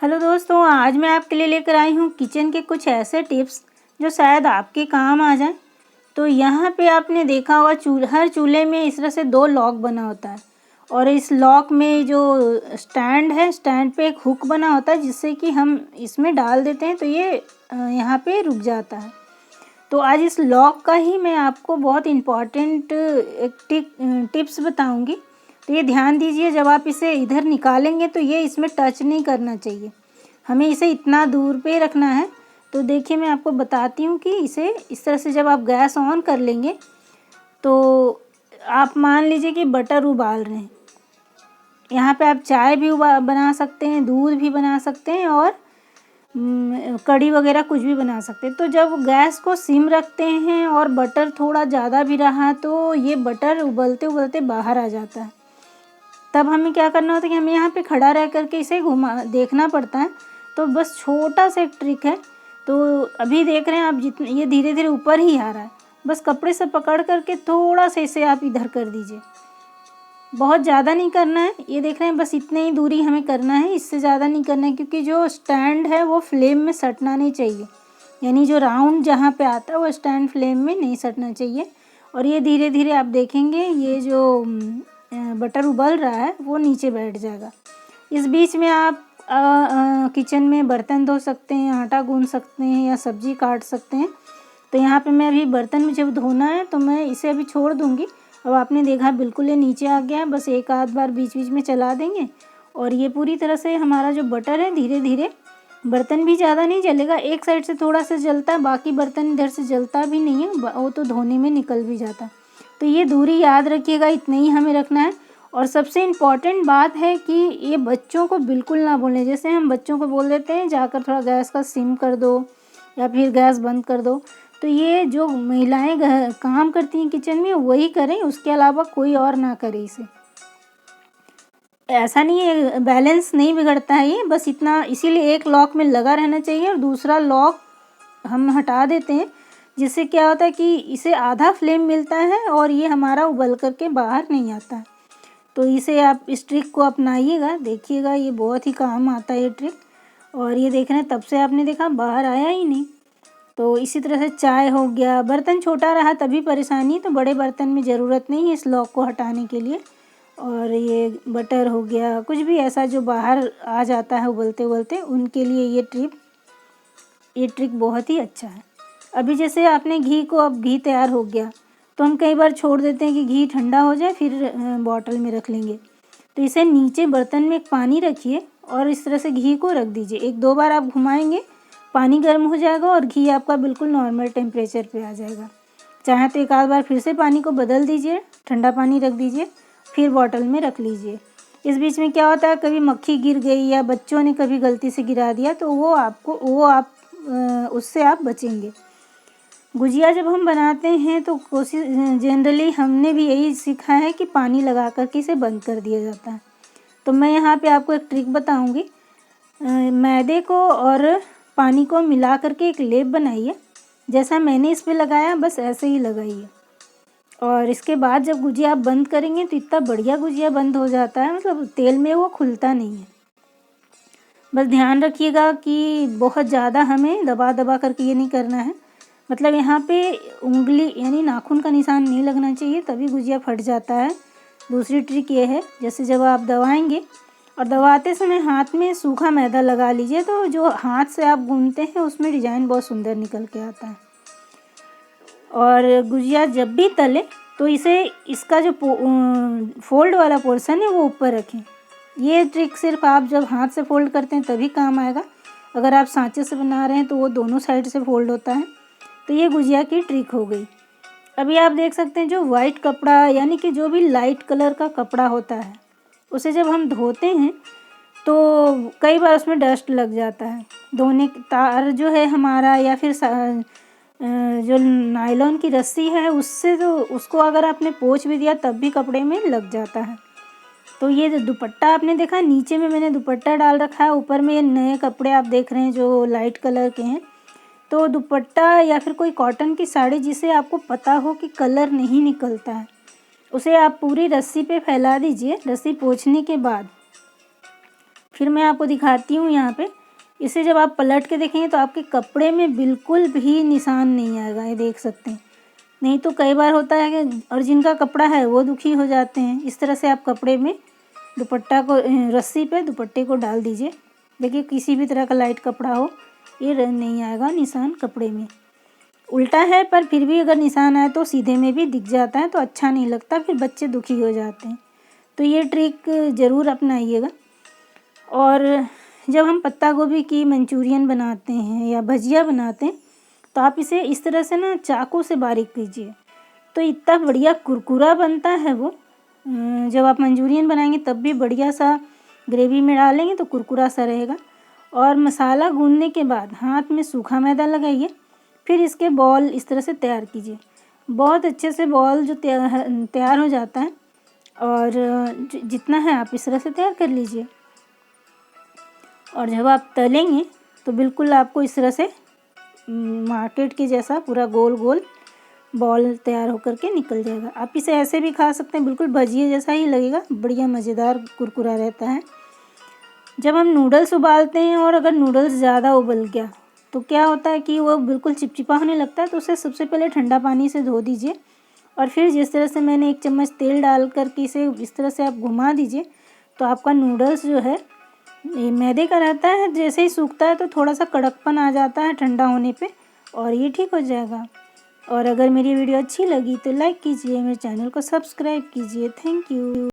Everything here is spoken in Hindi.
हेलो दोस्तों, आज मैं आपके लिए लेकर आई हूँ किचन के कुछ ऐसे टिप्स जो शायद आपके काम आ जाएं। तो यहाँ पे आपने देखा होगा हर चूल्हे में इस तरह से 2 लॉक बना होता है और इस लॉक में जो स्टैंड है, स्टैंड पे एक हुक बना होता है जिससे कि हम इसमें डाल देते हैं तो ये यहाँ पे रुक जाता है। तो आज इस लॉक का ही मैं आपको बहुत इम्पॉर्टेंट एक टिप्स बताऊँगी। तो ये ध्यान दीजिए, जब आप इसे इधर निकालेंगे तो ये इसमें टच नहीं करना चाहिए, हमें इसे इतना दूर पे रखना है। तो देखिए मैं आपको बताती हूँ कि इसे इस तरह से जब आप गैस ऑन कर लेंगे तो आप मान लीजिए कि बटर उबाल रहे हैं। यहाँ पे आप चाय भी बना सकते हैं, दूध भी बना सकते हैं और कढ़ी वगैरह कुछ भी बना सकते हैं। तो जब गैस को सिम रखते हैं और बटर थोड़ा ज़्यादा भी रहा तो ये बटर उबलते उबलते बाहर आ जाता है। तब हमें क्या करना होता है कि हमें यहाँ पे खड़ा रह करके इसे देखना पड़ता है। तो बस छोटा सा एक ट्रिक है। तो अभी देख रहे हैं आप, जितने ये धीरे धीरे ऊपर ही आ रहा है, बस कपड़े से पकड़ करके थोड़ा सा इसे आप इधर कर दीजिए। बहुत ज़्यादा नहीं करना है, ये देख रहे हैं, बस इतने ही दूरी हमें करना है, इससे ज़्यादा नहीं करना है, क्योंकि जो स्टैंड है वो फ्लेम में सटना नहीं चाहिए। यानी जो राउंड जहाँ पे आता है वो स्टैंड फ्लेम में नहीं सटना चाहिए। और ये धीरे धीरे आप देखेंगे ये जो बटर उबल रहा है वो नीचे बैठ जाएगा। इस बीच में आप किचन में बर्तन धो सकते हैं, आटा गूंद सकते हैं या सब्जी काट सकते हैं। तो यहाँ पे मैं अभी बर्तन मुझे धोना है तो मैं इसे अभी छोड़ दूँगी। अब आपने देखा बिल्कुल ये नीचे आ गया है, बस एक आध बार बीच बीच में चला देंगे और ये पूरी तरह से हमारा जो बटर है धीरे धीरे, बर्तन भी ज़्यादा नहीं जलेगा, एक साइड से थोड़ा सा जलता है, बाकी बर्तन इधर से जलता भी नहीं है, वो तो धोने में निकल भी जाता है। तो ये दूरी याद रखिएगा, इतना ही हमें रखना है। और सबसे इम्पॉर्टेंट बात है कि ये बच्चों को बिल्कुल ना बोलें। जैसे हम बच्चों को बोल देते हैं जाकर थोड़ा गैस का सिम कर दो या फिर गैस बंद कर दो, तो ये जो महिलाएं काम करती हैं किचन में वही करें, उसके अलावा कोई और ना करे इसे। ऐसा नहीं है, बैलेंस नहीं बिगड़ता है ये, बस इतना, इसीलिए एक लॉक में लगा रहना चाहिए और दूसरा लॉक हम हटा देते हैं, जिससे क्या होता है कि इसे आधा फ्लेम मिलता है और ये हमारा उबल करके बाहर नहीं आता है। तो इसे आप इस ट्रिक को अपनाइएगा, देखिएगा ये बहुत ही काम आता है ये ट्रिक। और ये देख रहे हैं तब से आपने देखा बाहर आया ही नहीं। तो इसी तरह से चाय हो गया, बर्तन छोटा रहा तभी परेशानी, तो बड़े बर्तन में ज़रूरत नहीं है इस लॉक को हटाने के लिए। और ये बटर हो गया, कुछ भी ऐसा जो बाहर आ जाता है उबलते उबलते, उनके लिए ये ट्रिक बहुत ही अच्छा है। अभी जैसे आपने घी को, अब घी तैयार हो गया तो हम कई बार छोड़ देते हैं कि घी ठंडा हो जाए फिर बॉटल में रख लेंगे। तो इसे नीचे बर्तन में एक पानी रखिए और इस तरह से घी को रख दीजिए, एक दो बार आप घुमाएंगे, पानी गर्म हो जाएगा और घी आपका बिल्कुल नॉर्मल टेम्परेचर पे आ जाएगा। चाहे तो एक आध बार फिर से पानी को बदल दीजिए, ठंडा पानी रख दीजिए, फिर बॉटल में रख लीजिए। इस बीच में क्या होता है, कभी मक्खी गिर गई या बच्चों ने कभी गलती से गिरा दिया तो उससे आप बचेंगे। गुजिया जब हम बनाते हैं तो कोशिश, जनरली हमने भी यही सीखा है कि पानी लगा कर के इसे बंद कर दिया जाता है। तो मैं यहाँ पे आपको एक ट्रिक बताऊँगी। मैदे को और पानी को मिला करके एक लेप बनाइए, जैसा मैंने इस पे लगाया बस ऐसे ही लगाइए। और इसके बाद जब गुजिया आप बंद करेंगे तो इतना बढ़िया गुजिया बंद हो जाता है, मतलब तेल में वो खुलता नहीं है। बस ध्यान रखिएगा कि बहुत ज़्यादा हमें दबा दबा करके ये नहीं करना है, मतलब यहाँ पे उंगली यानी नाखून का निशान नहीं लगना चाहिए, तभी गुजिया फट जाता है। दूसरी ट्रिक ये है, जैसे जब आप दबाएंगे और दबाते समय हाथ में सूखा मैदा लगा लीजिए, तो जो हाथ से आप गूंथते हैं उसमें डिज़ाइन बहुत सुंदर निकल के आता है। और गुजिया जब भी तले तो इसका जो फोल्ड वाला पोर्शन है वो ऊपर रखें। ये ट्रिक सिर्फ आप जब हाथ से फोल्ड करते हैं तभी काम आएगा, अगर आप सांचे से बना रहे हैं तो वो दोनों साइड से फोल्ड होता है। तो ये गुजिया की ट्रिक हो गई। अभी आप देख सकते हैं जो वाइट कपड़ा, यानी कि जो भी लाइट कलर का कपड़ा होता है, उसे जब हम धोते हैं तो कई बार उसमें डस्ट लग जाता है। धोने तार जो है हमारा, या फिर जो नायलॉन की रस्सी है उससे, तो उसको अगर आपने पोंछ भी दिया तब भी कपड़े में लग जाता है। तो ये जो दुपट्टा आपने देखा, नीचे में मैंने दुपट्टा डाल रखा है, ऊपर में ये नए कपड़े आप देख रहे हैं जो लाइट कलर के हैं। तो दुपट्टा या फिर कोई कॉटन की साड़ी जिसे आपको पता हो कि कलर नहीं निकलता है, उसे आप पूरी रस्सी पे फैला दीजिए। रस्सी पोंछने के बाद फिर मैं आपको दिखाती हूँ यहाँ पे। इसे जब आप पलट के देखेंगे तो आपके कपड़े में बिल्कुल भी निशान नहीं आएगा, ये देख सकते हैं। नहीं तो कई बार होता है कि और जिनका कपड़ा है वो दुखी हो जाते हैं। इस तरह से आप कपड़े में दुपट्टा को रस्सी पे दुपट्टे को डाल दीजिए। देखिए किसी भी तरह का लाइट कपड़ा हो, ये नहीं आएगा निशान कपड़े में। उल्टा है पर फिर भी अगर निशान आए तो सीधे में भी दिख जाता है, तो अच्छा नहीं लगता, फिर बच्चे दुखी हो जाते हैं। तो ये ट्रिक ज़रूर अपनाइएगा। और जब हम पत्ता गोभी की मंचूरियन बनाते हैं या भजिया बनाते हैं तो आप इसे इस तरह से ना चाकू से बारीक कीजिए, तो इतना बढ़िया कुरकुरा बनता है वो। जब आप मंचूरियन बनाएंगे तब भी बढ़िया सा ग्रेवी में डालेंगे तो कुरकुरा सा रहेगा। और मसाला गूंदने के बाद हाथ में सूखा मैदा लगाइए, फिर इसके बॉल इस तरह से तैयार कीजिए। बहुत अच्छे से बॉल जो तैयार हो जाता है। और जितना है आप इस तरह से तैयार कर लीजिए। और जब आप तलेंगे तो बिल्कुल आपको इस तरह से मार्केट के जैसा पूरा गोल गोल बॉल तैयार होकर के निकल जाएगा। आप इसे ऐसे भी खा सकते हैं, बिल्कुल भजिए जैसा ही लगेगा, बढ़िया मज़ेदार कुरकुरा रहता है। जब हम नूडल्स उबालते हैं और अगर नूडल्स ज़्यादा उबल गया तो क्या होता है कि वो बिल्कुल चिपचिपा होने लगता है, तो उसे सबसे पहले ठंडा पानी से धो दीजिए। और फिर जिस तरह से मैंने 1 चम्मच तेल डाल कर के इसे इस तरह से आप घुमा दीजिए, तो आपका नूडल्स जो है ये मैदे का रहता है, जैसे ही सूखता है तो थोड़ा सा कड़कपन आ जाता है ठंडा होने पे, और ये ठीक हो जाएगा। और अगर मेरी वीडियो अच्छी लगी तो लाइक कीजिए, मेरे चैनल को सब्सक्राइब कीजिए। Thank you.